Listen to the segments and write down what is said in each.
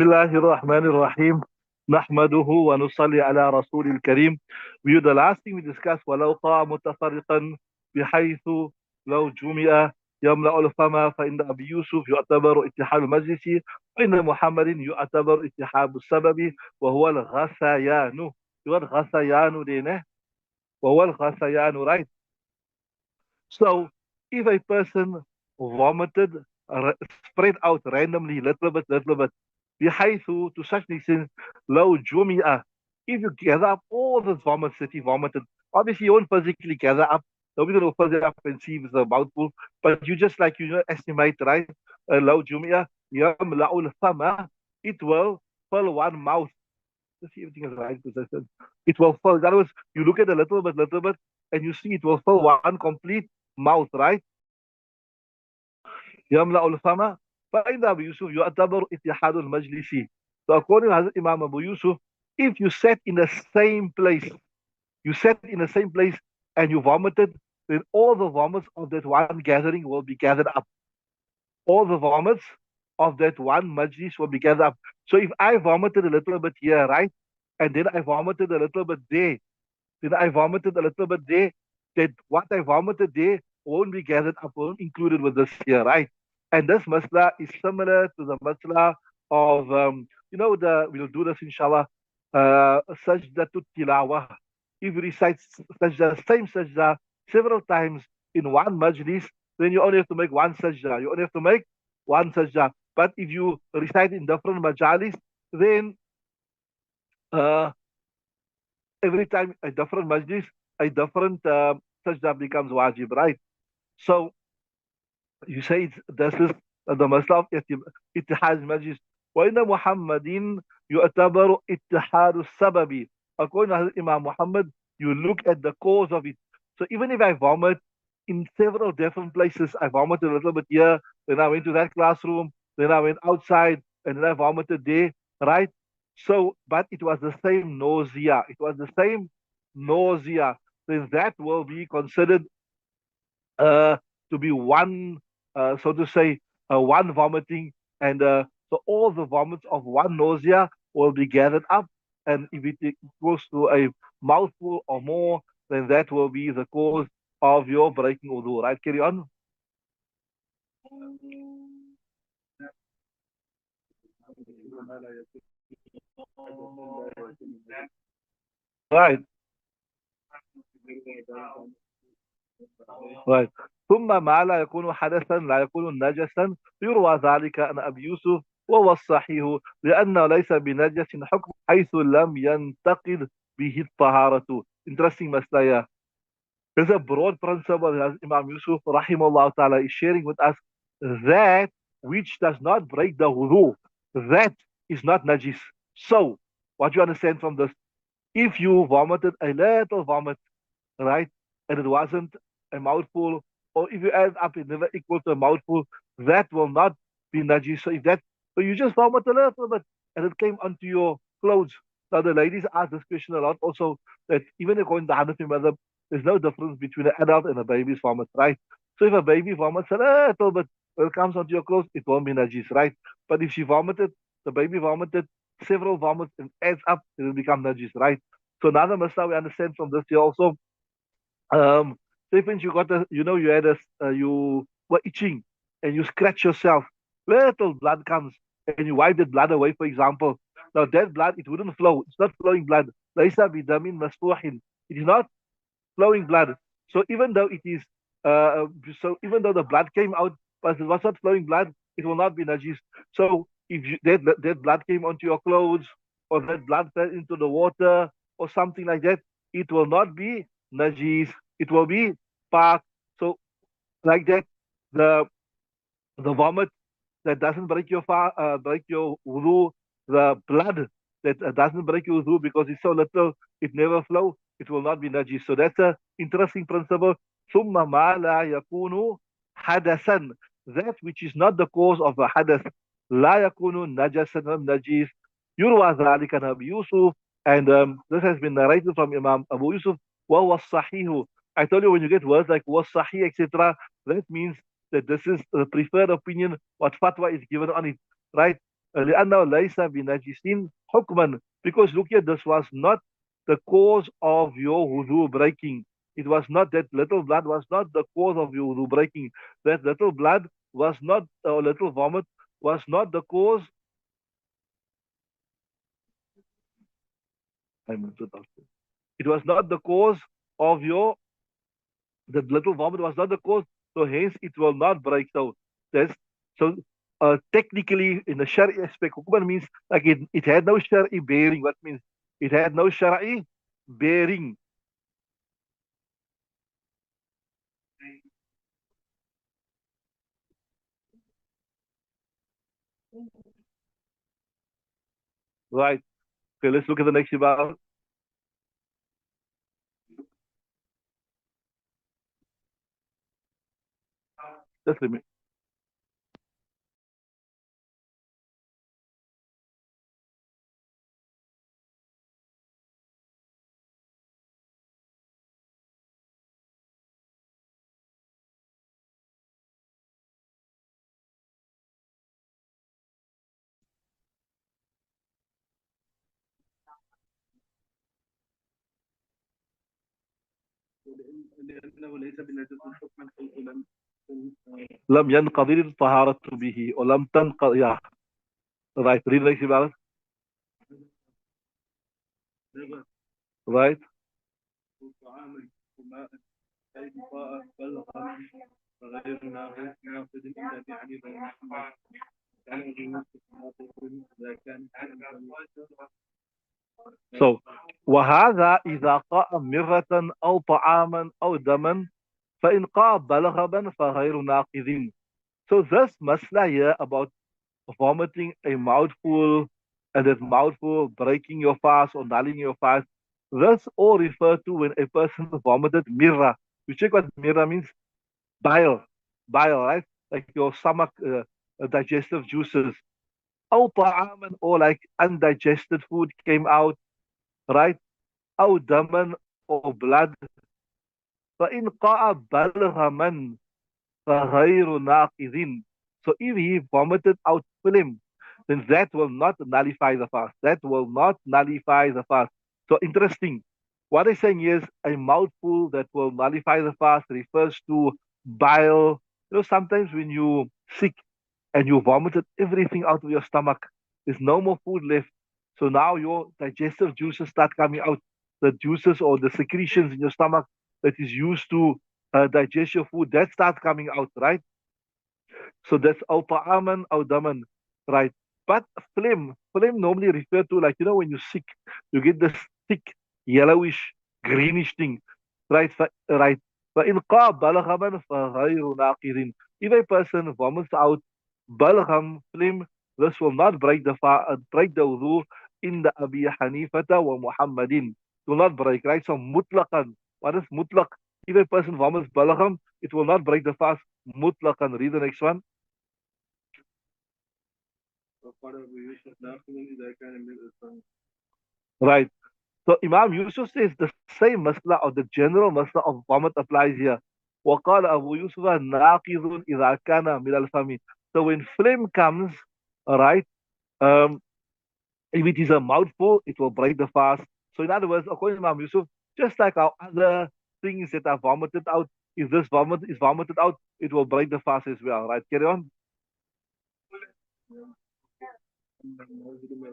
الله الرحمن الرحيم نحمده ونصلي على رسول الكريم. The last thing we discussed ولو قام متفرقا بحيث لو جمع يملأ الفم فإن أبي يوسف يعتبر اتحاد المجلس وإن محمد يعتبر اتحاد السبب وهو الغثيان. الغثيان دينه وهو الغثيان, right? So if a person vomited, spread out randomly, little bit, بحيث to such an extent, لو جمع, if you gather up all the vomits that he vomited, obviously you won't physically gather up. Nobody will physically up and see if it's a mouthful, but you just like, estimate, right? لو جمع يملأ الفم, it will fill one mouth. Let's see everything is right position. It will fill. In other words, you look at a little bit, and you see it will fill one complete mouth, right? يملأ الفم فإن أبو يوسف يعتبر اتحاد المجلس. So according to Hazrat Imam Abu Yusuf, if you sat in the same place, and you vomited, then all the vomits of that one gathering will be gathered up. All the vomits of that one majlis will be gathered up. So if I vomited a little bit here, right, and then I vomited a little bit there, that what I vomited there won't be gathered up, won't included with this here, right? And this masla is similar to the masla of, we'll do this inshallah, sajdatul tilawah. If you recite sajda, same sajda, several times in one majlis, then you only have to make one sajda. You only have to make one sajda. But if you recite in different majalis, then uh, every time a different majlis, a different sajda becomes wajib, right? So you say this is the masla of ittihad majlis. وإن محمد يعتبر اتحاد السبب. According to Imam Muhammad, you look at the cause of it. So even if I vomit in several different places, I vomited a little bit here, then I went to that classroom, then I went outside, and then I vomited there, right? So, but it was the same nausea. Then that will be considered uh, to be one, so to say, one vomiting, and so all the vomits of one nausea will be gathered up, and if it goes to a mouthful or more, then that will be the cause of your breaking wudu. Right? Carry on. Right. Right. ثم ما لا يكون حدثا لا يكون نجسا يروى ذلك عن أبي يوسف وهو الصحيح لأنه ليس بنجس حكم حيث لم ينتقد به الطهارة. Interesting مسألة. There's a broad principle that Imam Yusuf rahimahullah ta'ala is sharing with us, that which does not break the wudu, that is not najis. So, what you understand from this, if you vomited a little vomit, right? And it wasn't a mouthful, or if you add up, it never equal to a mouthful, that will not be najis. So you just vomit a little bit, and it came onto your clothes. Now the ladies ask this question a lot also, that even according to Hanafi madhab, there's no difference between an adult and a baby's vomit, right? So if a baby vomits a little bit, when it comes onto your clothes, it won't be najis, right? But if she vomited, the baby vomited several vomits and adds up, it will become najis, right? So another masala we understand from this here also, say for instance, you were itching and you scratch yourself, little blood comes and you wipe the blood away, for example. Now that blood, it wouldn't flow. It's not flowing blood. Laysa bidamin masfuhin. It is not flowing blood. So even though it is, even though the blood came out, but it was not flowing blood, it will not be najis. So if that blood came onto your clothes, or that blood fell into the water, or something like that, it will not be najis. It will be pak. So like that, the the vomit that doesn't break your wudu, the blood that doesn't break your wudu because it's so little, it never flow, it will not be najis. So that's a interesting principle. ثم ما لا يكون حدثا, that which is not the cause of a hadath, لا يكون نجسا najis. يروى ذلك عن أبي يوسف, and this has been narrated from Imam Abu Yusuf. وهو الصحيح. I told you, when you get words like was sahih, etc., that means that this is the preferred opinion, what fatwa is given on it, right? لأنه ليس بنجس حكما. Because look here, this was not the cause of your wudu breaking. It was not that little blood was not the cause of your wudu breaking. That little blood was not, or little vomit was not the cause. I meant to talk. It was not the cause of your, the little vomit was not the cause, so hence it will not break. So that's so technically in the Shari aspect, hukuman means like it had no Shari bearing. What means it had no Shari bearing. Right. Okay, let's look at the next ibara. Just a minute. لأنه ليس بنجس حكما حيث لم ينقضي الطهارة به ولم تنقضي. Yeah. Right. Read the next ibara. Right. So وهذا إذا قاء مرة أو طعاما أو دما فإن قاء بلغما فغير ناقض. So this masla here about vomiting a mouthful and that mouthful breaking your fast or nulling your fast, this all refer to when a person vomited mirror. You check what mirror means? Bile. Bile, right? Like your stomach digestive juices. أو طعاما, or like undigested food came out, right? أو دما, or blood. فإن قاء بلغما فغير ناقض. So if he vomited out phlegm, then that will not nullify the fast. That will not nullify the fast. So interesting. What they're saying is a mouthful that will nullify the fast refers to bile. You know, sometimes when you sick and you vomited everything out of your stomach, there's no more food left. So now your digestive juices start coming out. The juices or the secretions in your stomach that is used to digest your food, that starts coming out, right? So that's al ta'aman al daman, right? But phlegm normally refer to, like, when you're sick, you get this thick, yellowish, greenish thing, right? Right. فإن قاء بلغما فغير ناقض. If a person vomits out balgham, phlegm, this will not break the wudu in the Abi Hanifata wa Muhammadin. It will not break, right? So mutlaqan. What is mutlaq? If a person vomits balgham, it will not break the fast mutlaqan. Read the next one. Right. So Imam Yusuf says the same masla or the general masla of vomit applies here. وقال أبو يوسف ناقض إذا كان من الفم. So when phlegm comes, all right, um, if it is a mouthful, it will break the fast. So in other words, according to Imam Yusuf, just like our other things that are vomited out, if this vomit is vomited out, it will break the fast as well. Right? Carry on.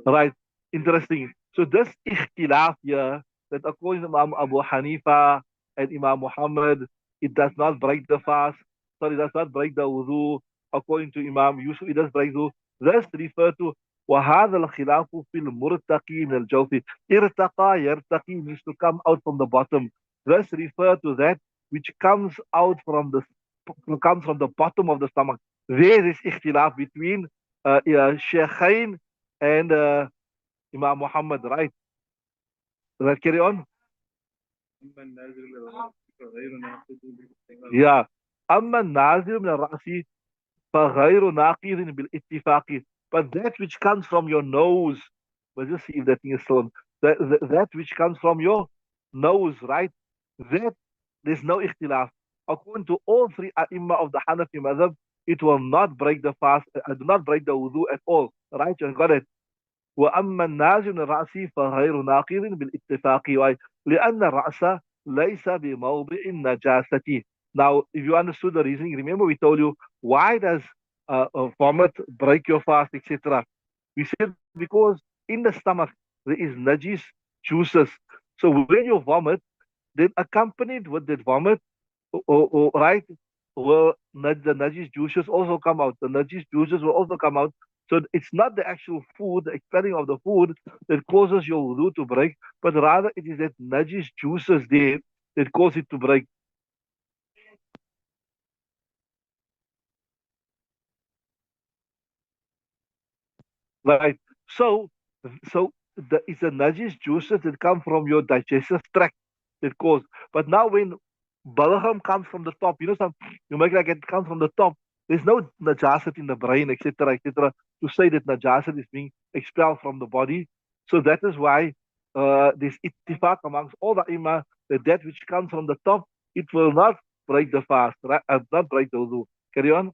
Right. Interesting. So this ikhtilaf here, that according to Imam Abu Hanifa and Imam Muhammad, it does not break the fast. Sorry, it does not break the wudu. According to Imam Yusuf, it does break the wudu. This refer to وهذا الخلاف في المرتقي من الجوف. ارتقى يرتقي means to come out from the bottom. This refer to that which comes from the bottom of the stomach. There is ikhtilaf between Shaykhain and Imam Muhammad, right? Let's carry on. Yeah. أما النازل من الرأس فغير ناقض بالاتفاق. But that which comes from your nose, let's just see if that thing is still, that which comes from your nose, right? That there's no ikhtilaf. According to all three ai of the Hanafi madhab, it will not break the fast, do not break the wudu at all. Right? You got it. وأما الناز من الرأس فغير ناقض بالاتفاق لأن الرأس ليس بموضع النجاسة. Now, if you understood the reasoning, remember we told you why does vomit break your fast, etc. We said because in the stomach there is najis juices. So when you vomit, then accompanied with that vomit, right, well, the najis juices also come out. The najis juices will also come out. So it's not the actual food, the expelling of the food that causes your wudu to break, but rather it is that najis juices there that cause it to break. Right. So, it's the najis juices that come from your digestive tract that cause. But now when balgam comes from the top, you make like it comes from the top. There's no najasat in the brain, etc., etc., to say that najasat is being expelled from the body. So that is why this ittifaq amongst all the imam that which comes from the top, it will not break the fast, right? Not break the wudu. Carry on.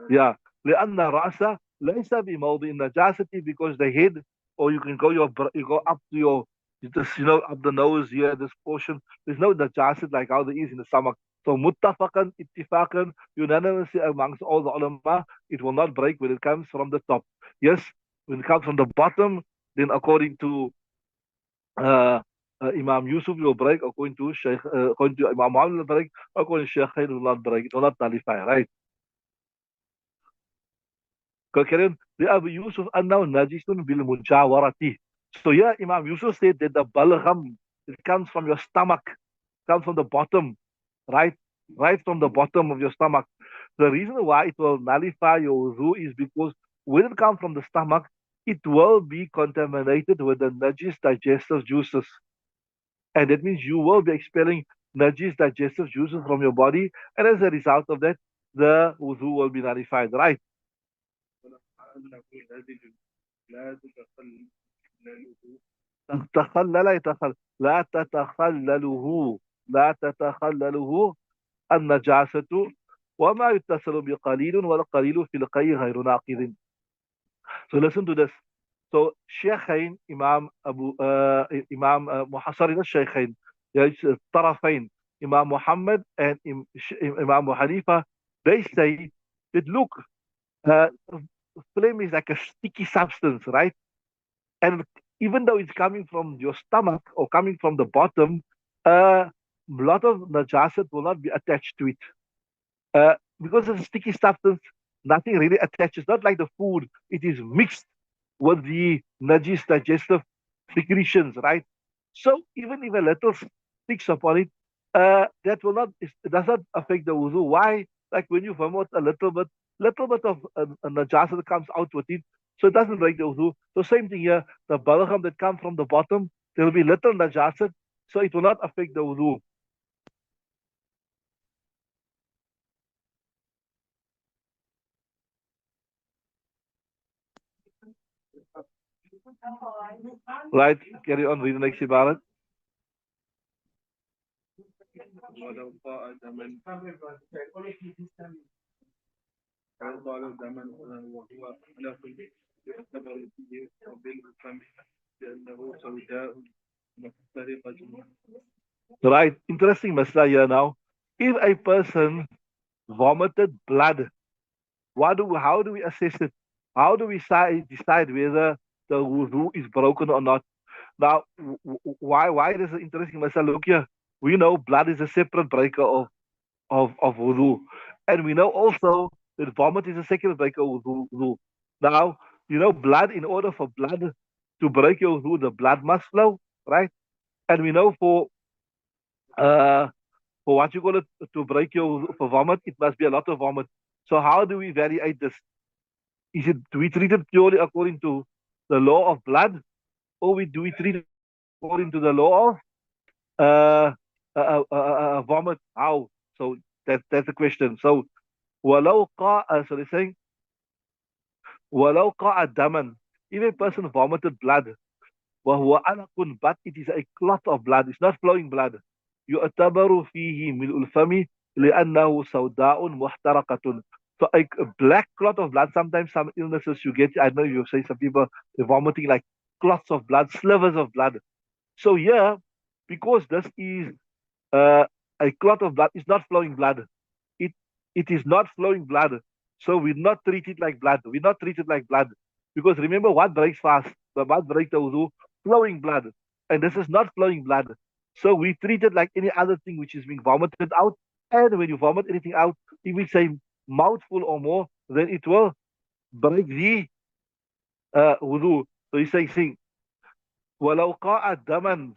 Yeah. لأن الرأس ليس بموضع النجاسة because the head, or you can go you go up to your, just, up the nose here, this portion. There's no najasat like how there is in the stomach. So muttafaqan, ittifaqan, unanimously amongst all the ulama, it will not break when it comes from the top. Yes, when it comes from the bottom, then according to uh, Imam Yusuf, it will break. According to Imam Muhammad, it will break. According to Shaykh, it will not break. It will not nullify, right? Kalian Abu Yusuf annahu najisun bil mujawarati. So here Imam Yusuf said that the balgham, it comes from your stomach, comes from the bottom, right? Right from the bottom of your stomach. The reason why it will nullify your wudu is because when it comes from the stomach, it will be contaminated with the najis digestive juices. And that means you will be expelling najis digestive juices from your body. And as a result of that, the wudu will be nullified, right? تخلل يتخلل لا تتخلله لا تتخلله النجاسة وما يتصل بقليل والقليل في القي غير ناقض. So listen to this. So Shaykhain, Imam Muhassarin al-Shaykhain, yes, Tarafain, Imam Muhammad and Imam Abu Hanifa, they say that look, uh, phlegm is like a sticky substance, right? And even though it's coming from your stomach or coming from the bottom, a lot of najasat will not be attached to it. Because it's a sticky substance, nothing really attaches. Not like the food, it is mixed with the najis digestive secretions, right? So even if a little sticks upon it, that will not, it does not affect the wuzu. Why? Like when you vomit a little bit of a najasa comes out with it, so it doesn't break the wuzu. So same thing here, the balgham that comes from the bottom, there will be little najasa, so it will not affect the wuzu. Right? Carry on, read the next ibarat. Right? Interesting masla here now. If a person vomited blood, how do we assess it? How do we decide whether the wudu is broken or not? Now, why is it interesting, Masal? Look here, we know blood is a separate breaker of wudu, and we know also that vomit is a second breaker of wudu. Now, blood. In order for blood to break your wudu, the blood must flow, right? And we know uh for what you call it, to break your wudu, for vomit, it must be a lot of vomit. So how do we evaluate this? Do we treat it purely according to the law of blood, or do we treat it according to the law of vomit? How? So that's the question. So so they're saying ولو قاع دما, if a person vomited blood, وهو but it is a clot of blood, it's not flowing blood, يعتبر فيه ملء الفم, لأنه سوداء محترقة. So a black clot of blood, sometimes some illnesses you get, I know you say some people vomiting like clots of blood, slivers of blood. So here, because this is uh, a clot of blood, it's not flowing blood. It it is not flowing blood. So we not treat it like blood. We not treat it like blood. Because remember what breaks fast? The what breaks the wudu? Flowing blood. And this is not flowing blood. So we treat it like any other thing which is being vomited out. And when you vomit anything out, if it's a mouthful or more, then it will break the wudu. So he's saying, ولو قاع دما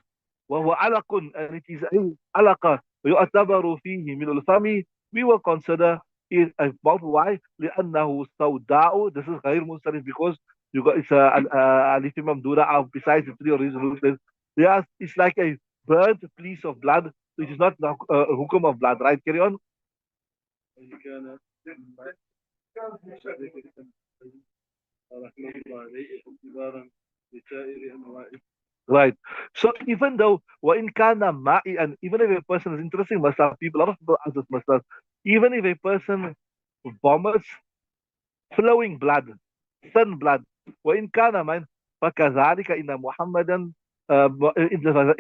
وهو علق, and it is a علقة يعتبر فيه من الفم, we will consider it a mouth. Why? لأنه سوداء. This is غير منصرف because you got it's a alif mamduda out besides the three reasons. Yes, it's like a burnt piece of blood, which is not the hukum of blood, right? Carry on. Right. So even though وإن كان مائي, and even if a person is interesting masala, people, a lot of people ask this masala, even if a person vomits flowing blood, thin blood, وإن كان من فكذلك إن محمدا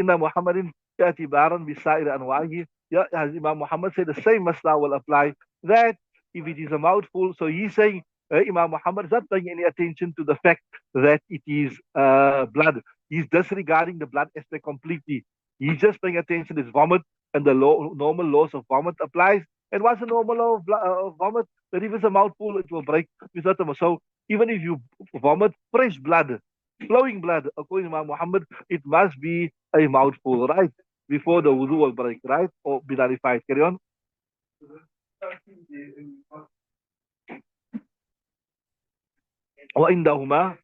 إن محمد اعتبارا بسائر أنواعه. Yeah, as Imam Muhammad said, the same masla will apply. That if it is a mouthful, so he's saying Imam Muhammad is not paying any attention to the fact that it is blood. He's disregarding the blood aspect completely. He's just paying attention to his vomit, and the normal laws of vomit applies. And what's the normal law of vomit? That if it's a mouthful, it will break. So even if you vomit fresh blood, flowing blood, according to Imam Muhammad, it must be a mouthful, right? Before the wudu will break, right? Or be nullified. Carry on. وعندهما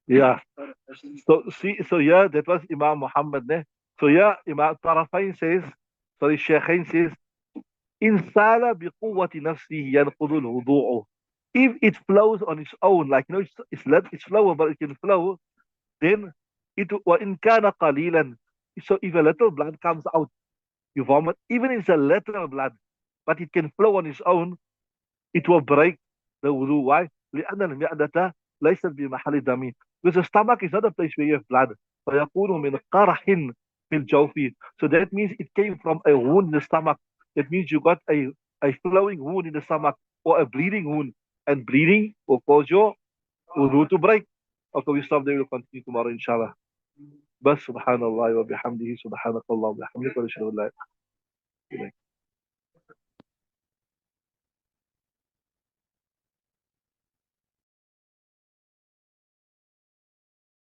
yeah. So see, so yeah, that was Imam Muhammad. Ne? So yeah, Imam Tarafain says, sorry, Shaykhain says, إن سال بقوة نفسه ينقض الوضوء. If it flows on its own, like it's flowing, but it can flow, then it وإن كان قليلا. So if a little blood comes out, you vomit, even if it's a little blood, but it can flow on its own, it will break the wudu. Why? لأن المعدة ليست بمحل دم. Because the stomach is not a place where you have blood. فيكون من قرح في الجوف. So that means it came from a wound in the stomach. That means you got a flowing wound in the stomach or a bleeding wound. And bleeding will cause your wudu to break. Okay, we stop there. We'll continue tomorrow, inshallah. بس سبحان الله وبحمده سبحانك اللهم وبحمدك ونشهد ان لا اله الا انت